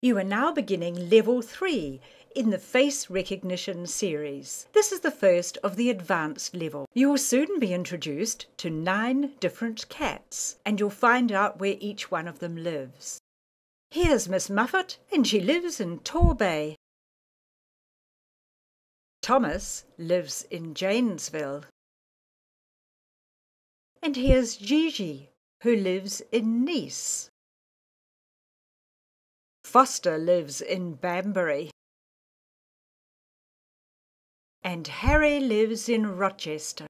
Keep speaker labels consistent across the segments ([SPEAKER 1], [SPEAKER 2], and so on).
[SPEAKER 1] You are now beginning Level 3 in the Face Recognition series. This is the first of the advanced level. You will soon be introduced to 9 different cats, and you'll find out where each one of them lives. Here's Miss Muffett, and she lives in Torbay. Thomas lives in Janesville. And here's Gigi, who lives in Nice. Foster lives in Banbury. And Harry lives in Rochester.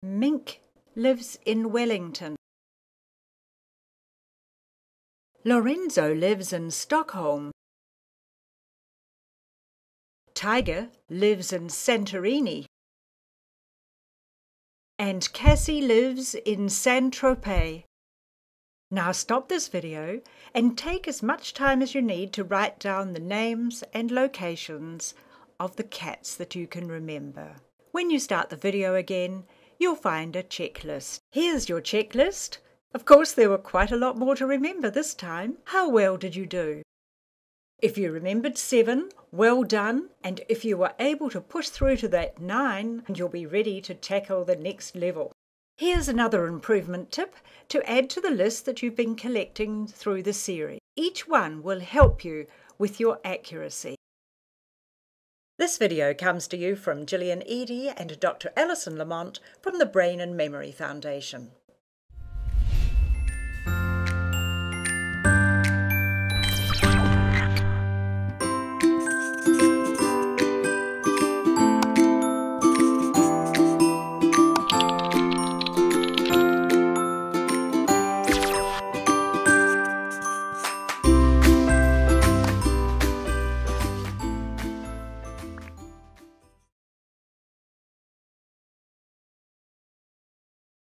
[SPEAKER 1] Mink lives in Wellington. Lorenzo lives in Stockholm. Tiger lives in Santorini. And Cassie lives in Tropez. Now stop this video and take as much time as you need to write down the names and locations of the cats that you can remember. When you start the video again, you'll find a checklist. Here's your checklist. Of course, there were quite a lot more to remember this time. How well did you do? If you remembered 7, well done. And if you were able to push through to that 9, you'll be ready to tackle the next level. Here's another improvement tip to add to the list that you've been collecting through the series. Each one will help you with your accuracy. This video comes to you from Gillian Eadie and Dr. Alison Lamont from the Brain and Memory Foundation.